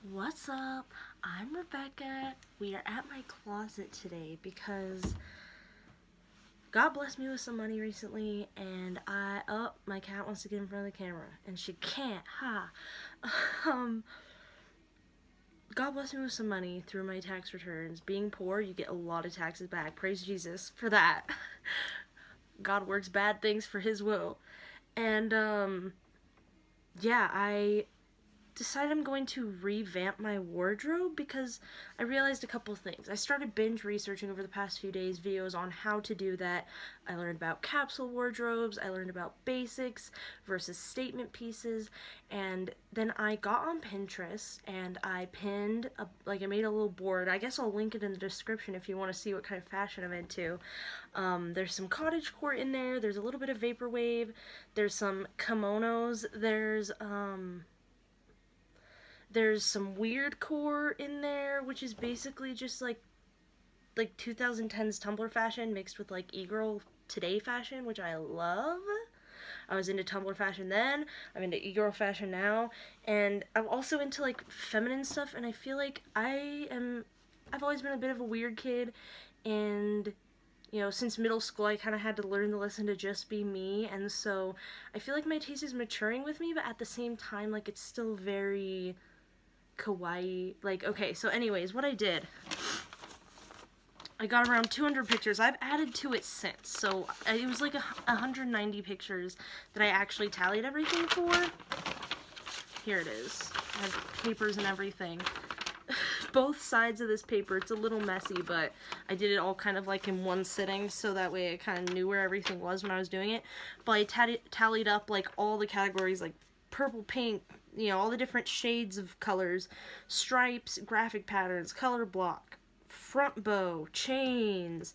What's up? I'm Rebecca. We are at my closet today because God blessed me with some money recently, and my cat wants to get in front of the camera, and she can't, ha. um, God blessed me with some money through my tax returns. Being poor, you get a lot of taxes back. Praise Jesus for that. God works bad things for his will. And, yeah, I decided I'm going to revamp my wardrobe because I realized a couple things. I started binge researching over the past few days videos on how to do that. I learned about capsule wardrobes, I learned about basics versus statement pieces, and then I got on Pinterest and I I made a little board. I guess I'll link it in the description if you want to see what kind of fashion I'm into. There's some cottagecore in there, there's a little bit of vaporwave, there's some kimonos, there's some weird core in there, which is basically just like 2010s Tumblr fashion mixed with like e-girl today fashion, which I love. I was into Tumblr fashion then, I'm into e-girl fashion now, and I'm also into like feminine stuff, and I feel like I've always been a bit of a weird kid, and since middle school, I kind of had to learn the lesson to just be me, and so I feel like my taste is maturing with me, but at the same time, like, it's still very kawaii. Like, okay, so anyways, what I did, I got around 200 pictures. I've added to it since, so it was like 190 pictures that I actually tallied everything for. Here it is. I have papers and everything. Both sides of this paper, it's a little messy, but I did it all kind of like in one sitting, so that way I kind of knew where everything was when I was doing it. But I tallied up like all the categories, like purple, pink, all the different shades of colors, stripes, graphic patterns, color block, front bow, chains,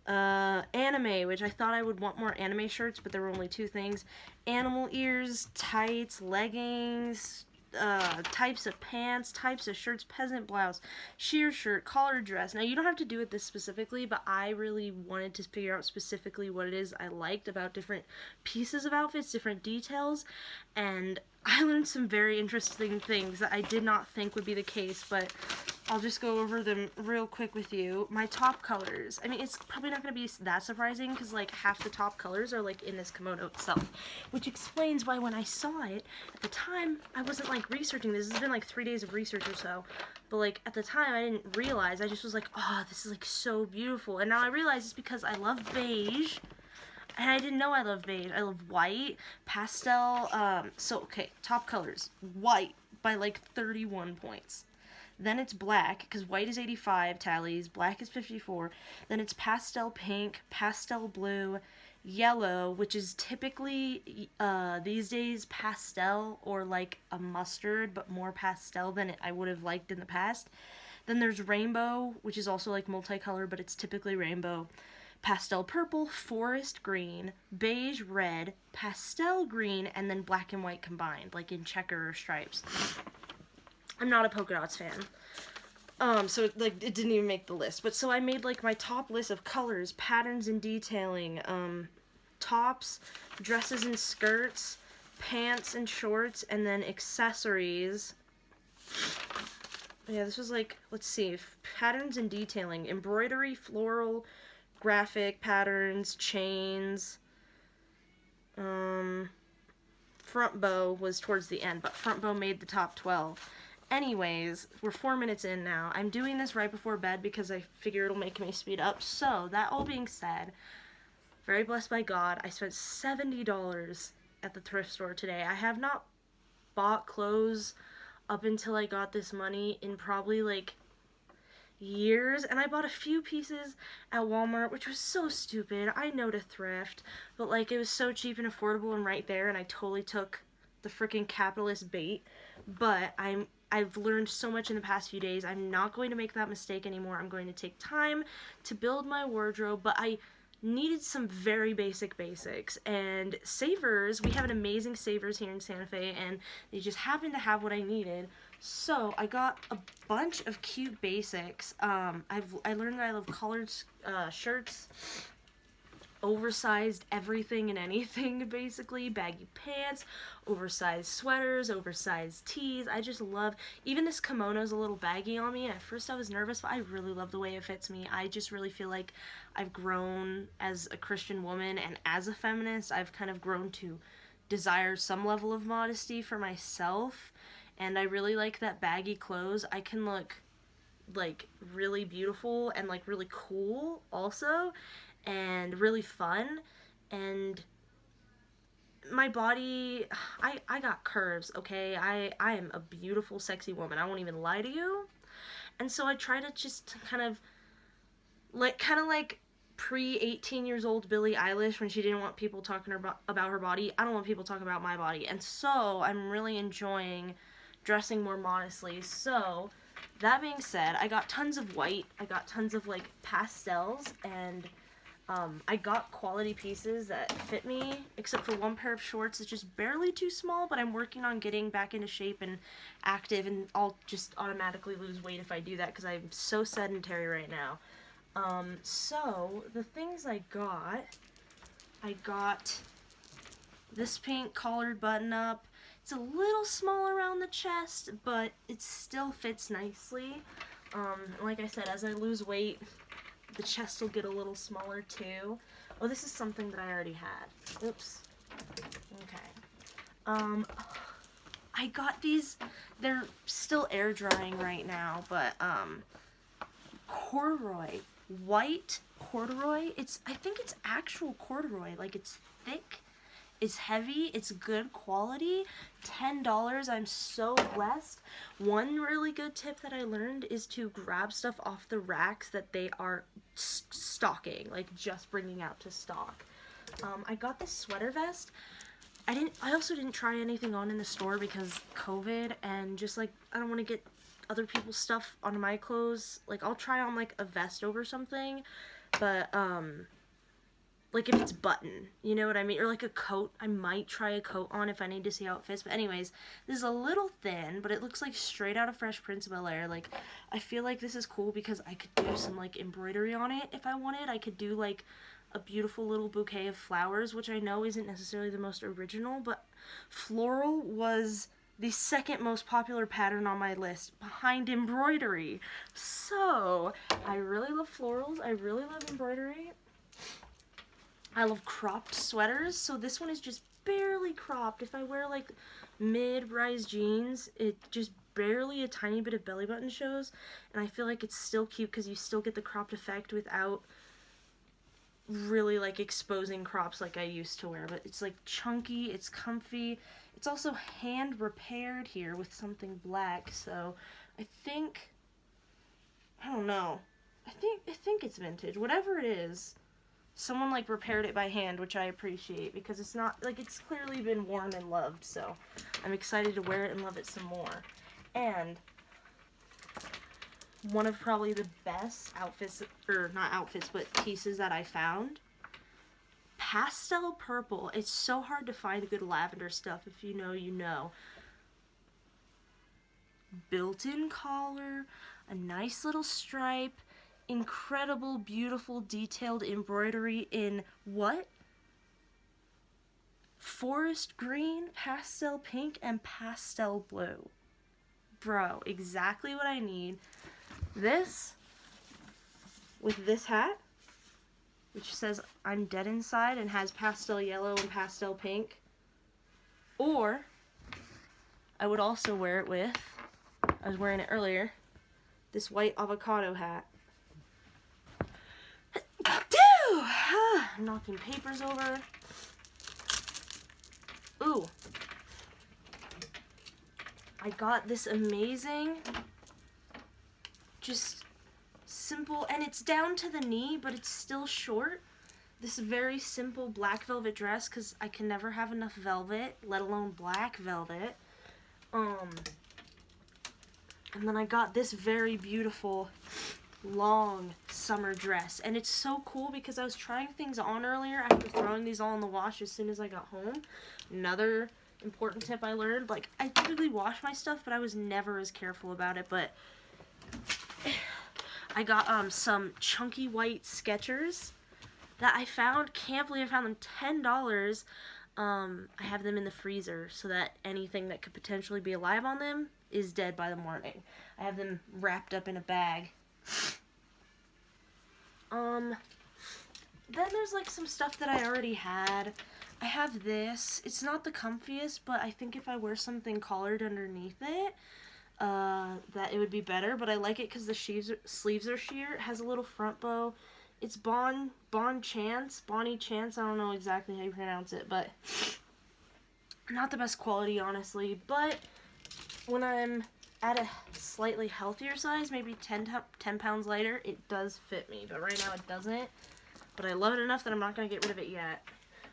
anime, which I thought I would want more anime shirts, but there were only two things, animal ears, tights, leggings, types of pants, types of shirts, peasant blouse, sheer shirt, collared dress. Now, you don't have to do it this specifically, but I really wanted to figure out specifically what it is I liked about different pieces of outfits, different details, and I learned some very interesting things that I did not think would be the case, but I'll just go over them real quick with you. My top colors. I mean, it's probably not going to be that surprising because, like, half the top colors are, like, in this kimono itself. Which explains why when I saw it, at the time, I wasn't, like, researching this. This has been, like, 3 days of research or so. But, like, at the time, I didn't realize. I just was like, oh, this is, like, so beautiful. And now I realize it's because I love beige. And I didn't know I love beige. I love white, pastel. Okay, top colors. White by, like, 31 points. Then it's black, because white is 85 tallies, black is 54. Then it's pastel pink, pastel blue, yellow, which is typically, these days, pastel or like a mustard, but more pastel than I would have liked in the past. Then there's rainbow, which is also like multicolor, but it's typically rainbow. Pastel purple, forest green, beige red, pastel green, and then black and white combined, like in checker or stripes. I'm not a polka dots fan. So it didn't even make the list. But so I made like my top list of colors, patterns and detailing, tops, dresses and skirts, pants and shorts, and then accessories. Yeah, this was like, let's see, patterns and detailing, embroidery, floral, graphic patterns, chains, front bow was towards the end, but front bow made the top 12. Anyways, we're 4 minutes in now. I'm doing this right before bed because I figure it'll make me speed up. So, that all being said, very blessed by God, I spent $70 at the thrift store today. I have not bought clothes up until I got this money in probably like years, and I bought a few pieces at Walmart, which was so stupid. I know to thrift, but like it was so cheap and affordable and right there, and I totally took the freaking capitalist bait. But I've learned so much in the past few days. I'm not going to make that mistake anymore. I'm going to take time to build my wardrobe, but I needed some very basic basics. And Savers, we have an amazing Savers here in Santa Fe, and they just happened to have what I needed. So I got a bunch of cute basics. I learned that I love collared shirts. oversized everything and anything, basically. Baggy pants, oversized sweaters, oversized tees. I just love, even this kimono's a little baggy on me. At first I was nervous, but I really love the way it fits me. I just really feel like I've grown as a Christian woman, and as a feminist, I've kind of grown to desire some level of modesty for myself, and I really like that baggy clothes. I can look like really beautiful and like really cool also, and really fun, and my body, I got curves, okay? I am a beautiful, sexy woman. I won't even lie to you. And so I try to just kind of like pre-18 years old Billie Eilish when she didn't want people talking about her body. I don't want people talking about my body. And so I'm really enjoying dressing more modestly. So that being said, I got tons of white. I got tons of like pastels, and I got quality pieces that fit me, except for one pair of shorts. It's just barely too small, but I'm working on getting back into shape and active, and I'll just automatically lose weight if I do that because I'm so sedentary right now. So the things I got this pink collared button up. It's a little small around the chest, but it still fits nicely. Like I said, as I lose weight, the chest will get a little smaller too. Oh, this is something that I already had. Oops. Okay. I got these, they're still air drying right now, but, corduroy. White corduroy. I think it's actual corduroy. Like, it's thick, it's heavy, it's good quality. $10. I'm so blessed. One really good tip that I learned is to grab stuff off the racks that they are stocking, like just bringing out to stock. I got this sweater vest. I also didn't try anything on in the store because COVID, and just like I don't want to get other people's stuff on my clothes. Like, I'll try on like a vest over something, but like if it's button, you know what I mean? Or like a coat. I might try a coat on if I need to see how it fits. But anyways, this is a little thin, but it looks like straight out of Fresh Prince of Bel-Air. Like, I feel like this is cool because I could do some like embroidery on it if I wanted. I could do like a beautiful little bouquet of flowers, which I know isn't necessarily the most original, but floral was the second most popular pattern on my list behind embroidery. So I really love florals. I really love embroidery. I love cropped sweaters, so this one is just barely cropped. If I wear like mid-rise jeans, it just barely a tiny bit of belly button shows, and I feel like it's still cute because you still get the cropped effect without really like exposing crops like I used to wear. But it's like chunky, it's comfy, it's also hand repaired here with something black, so I don't know, I think it's vintage. Whatever it is, someone like repaired it by hand, which I appreciate because it's not like, it's clearly been worn and loved, so I'm excited to wear it and love it some more. And one of probably the best outfits, or not outfits, but pieces that I found, pastel purple. It's so hard to find good lavender stuff. If you know, you know. Built-in collar, a nice little stripe, incredible, beautiful, detailed embroidery in what? Forest green, pastel pink, and pastel blue. Bro, exactly what I need. This, with this hat, which says I'm dead inside and has pastel yellow and pastel pink. Or, I would also wear it with, I was wearing it earlier, this white avocado hat. I'm knocking papers over. Ooh. I got this amazing, just simple, and it's down to the knee, but it's still short. This very simple black velvet dress, because I can never have enough velvet, let alone black velvet. And then I got this very beautiful long summer dress, and it's so cool because I was trying things on earlier after throwing these all in the wash as soon as I got home. Another important tip I learned, like, I typically wash my stuff, but I was never as careful about it. But I got some chunky white Skechers that I found. Can't believe I found them $10. I have them in the freezer so that anything that could potentially be alive on them is dead by the morning. I have them wrapped up in a bag. Then there's like some stuff that I already had. I have this. It's not the comfiest, but I think if I wear something collared underneath it, that it would be better. But I like it because the sleeves are sheer. It has a little front bow. It's Bonnie Chance. I don't know exactly how you pronounce it, but not the best quality, honestly. But when I'm at a slightly healthier size, maybe 10 pounds lighter, it does fit me. But right now it doesn't. But I love it enough that I'm not going to get rid of it yet.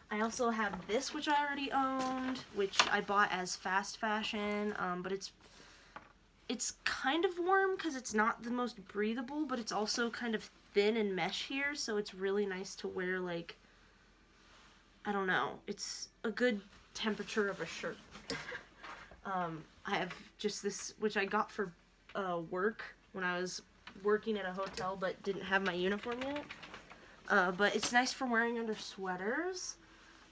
I also have this, which I already owned, which I bought as fast fashion, but it's kind of warm because it's not the most breathable, but it's also kind of thin and mesh here, so it's really nice to wear, like, I don't know, it's a good temperature of a shirt. I have just this, which I got for work when I was working at a hotel but didn't have my uniform yet. But it's nice for wearing under sweaters.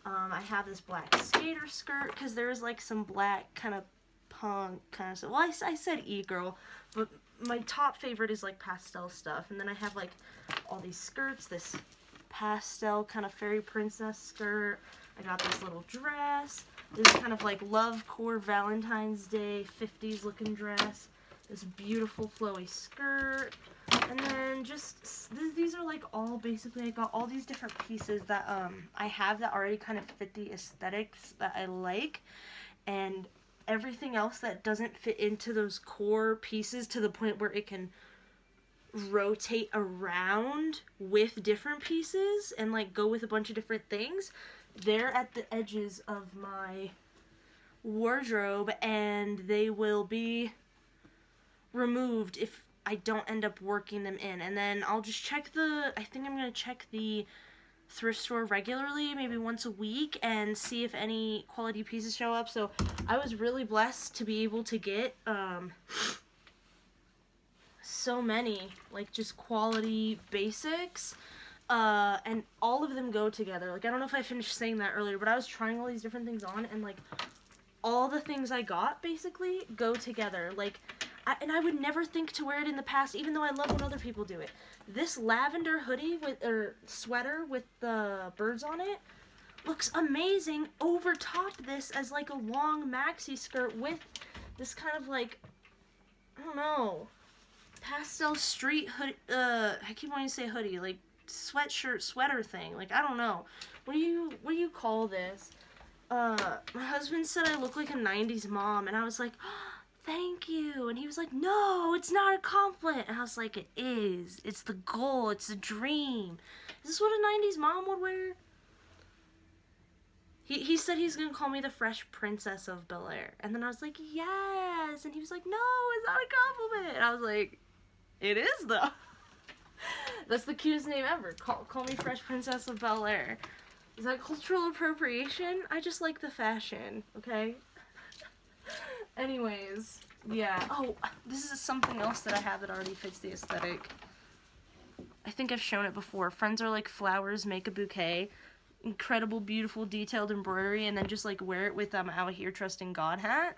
I have this black skater skirt because there's like some black kind of punk kind of stuff. Well, I said e-girl, but my top favorite is like pastel stuff. And then I have like all these skirts, this pastel kind of fairy princess skirt. I got this little dress. This kind of like love core Valentine's Day 50s looking dress. This beautiful flowy skirt. And then just, these are like all basically, I got all these different pieces that I have that already kind of fit the aesthetics that I like. And everything else that doesn't fit into those core pieces to the point where it can rotate around with different pieces and like go with a bunch of different things, they're at the edges of my wardrobe and they will be removed if I don't end up working them in. And then I'll just check I think I'm going to check the thrift store regularly, maybe once a week, and see if any quality pieces show up. So I was really blessed to be able to get so many, like, just quality basics, and all of them go together. Like, I don't know if I finished saying that earlier, but I was trying all these different things on, and like all the things I got basically go together. Like, and I would never think to wear it in the past, even though I love when other people do it. This lavender hoodie or sweater with the birds on it looks amazing over top this as like a long maxi skirt with this kind of like, I don't know, pastel street hoodie. I keep wanting to say hoodie, like sweatshirt, sweater thing. Like, I don't know. What do you call this? My husband said I look like a 90s mom, and I was like, thank you. And he was like, no, it's not a compliment. And I was like, it is. It's the goal. It's the dream. Is this what a 90s mom would wear? He said he's going to call me the Fresh Princess of Bel-Air. And then I was like, yes. And he was like, no, it's not a compliment. And I was like, it is, though. That's the cutest name ever. Call me Fresh Princess of Bel-Air. Is that cultural appropriation? I just like the fashion, okay? Anyways, yeah. Oh, this is something else that I have that already fits the aesthetic. I think I've shown it before. Friends Are Like Flowers, Make a Bouquet. Incredible, beautiful, detailed embroidery, and then just like wear it with Out Here Trusting God hat.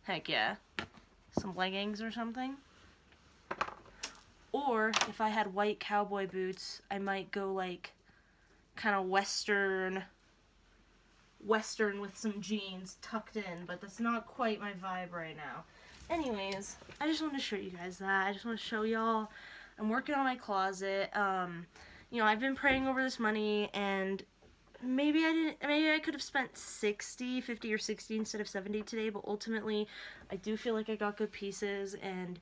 Heck yeah. Some leggings or something. Or, if I had white cowboy boots, I might go like kind of western with some jeans tucked in, but that's not quite my vibe right now. Anyways, I just wanted to show you guys that. I just want to show y'all I'm working on my closet. You know, I've been praying over this money, and maybe I could have spent 50 or 60 instead of 70 today, but ultimately I do feel like I got good pieces, and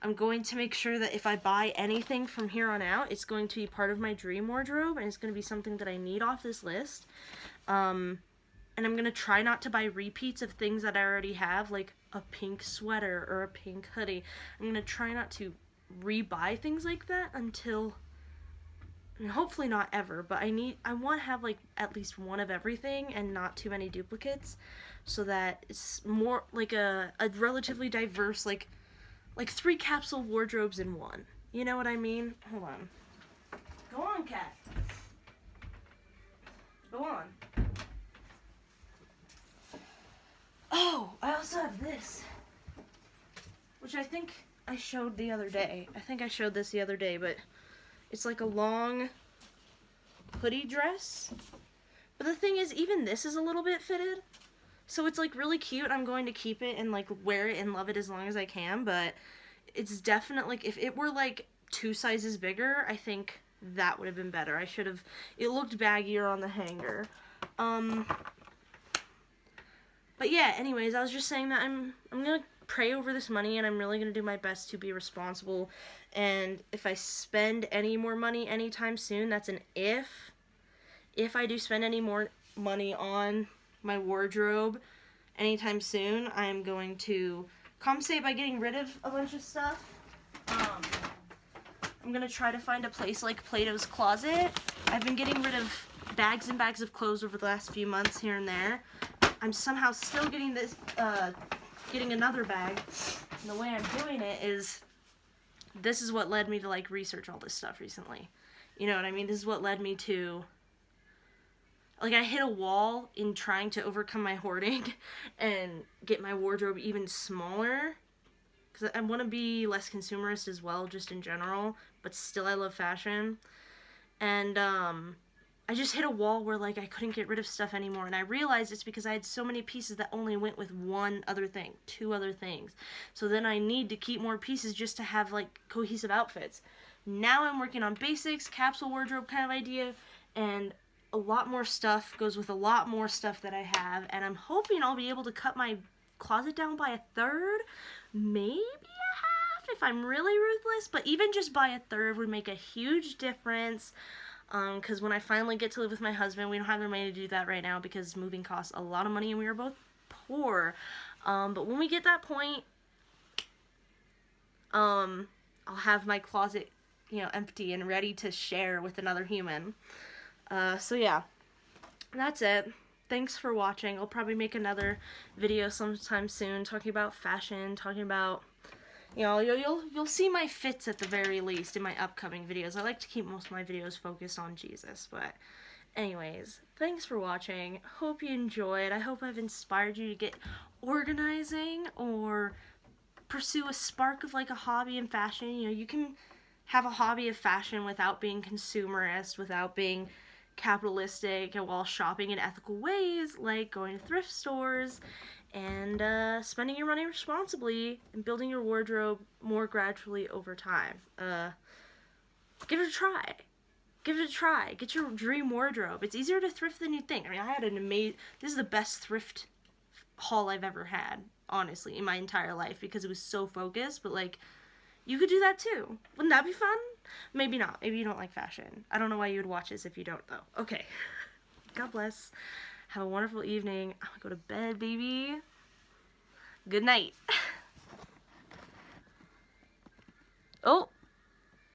I'm going to make sure that if I buy anything from here on out, it's going to be part of my dream wardrobe, and it's going to be something that I need off this list. And I'm going to try not to buy repeats of things that I already have, like a pink sweater or a pink hoodie. I'm going to try not to rebuy things like that until, I mean, hopefully not ever, but I want to have like at least one of everything and not too many duplicates, so that it's more like a relatively diverse, like 3 capsule wardrobes in one. You know what I mean? Hold on. Go on, cat. Go on. Oh, I also have this, which I think I showed the other day. I think I showed this the other day, but it's like a long hoodie dress. But the thing is, even this is a little bit fitted. So it's like really cute. I'm going to keep it and like wear it and love it as long as I can, but it's definitely, like, if it were like 2 sizes bigger, I think that would have been better. I should have, it looked baggier on the hanger. But yeah, anyways, I was just saying that I'm gonna pray over this money, and I'm really gonna do my best to be responsible. And if I spend any more money anytime soon, that's an if. If I do spend any more money on my wardrobe anytime soon, I'm going to compensate by getting rid of a bunch of stuff. I'm gonna try to find a place like Plato's Closet. I've been getting rid of bags and bags of clothes over the last few months here and there. I'm somehow still getting this, getting another bag. And the way I'm doing it is, this is what led me to like research all this stuff recently. You know what I mean? This is what led me to, like, I hit a wall in trying to overcome my hoarding and get my wardrobe even smaller. Because I want to be less consumerist as well, just in general. But still, I love fashion. And, I just hit a wall where, like, I couldn't get rid of stuff anymore. And I realized it's because I had so many pieces that only went with 1 other thing, 2 other things. So then I need to keep more pieces just to have, like, cohesive outfits. Now I'm working on basics, capsule wardrobe kind of idea, and a lot more stuff goes with a lot more stuff that I have. And I'm hoping I'll be able to cut my closet down by 1/3, maybe a half if I'm really ruthless. But even just by 1/3 would make a huge difference. Because when I finally get to live with my husband, we don't have the money to do that right now because moving costs a lot of money and we are both poor. But when we get that point, I'll have my closet, you know, empty and ready to share with another human. So yeah, that's it. Thanks for watching. I'll probably make another video sometime soon talking about fashion, talking about, you know, you'll see my fits at the very least in my upcoming videos. I like to keep most of my videos focused on Jesus, but anyways, thanks for watching. Hope you enjoyed. I hope I've inspired you to get organizing or pursue a spark of like a hobby in fashion. You know, you can have a hobby of fashion without being consumerist, without being capitalistic, and while shopping in ethical ways, like going to thrift stores and spending your money responsibly and building your wardrobe more gradually over time. Give it a try. Give it a try. Get your dream wardrobe. It's easier to thrift than you think. I mean, I had this is the best thrift haul I've ever had, honestly, in my entire life, because it was so focused. But like, you could do that too. Wouldn't that be fun? Maybe not. Maybe you don't like fashion. I don't know why you would watch this if you don't, though. Okay. God bless. Have a wonderful evening. I'm gonna go to bed, baby. Good night. Oh.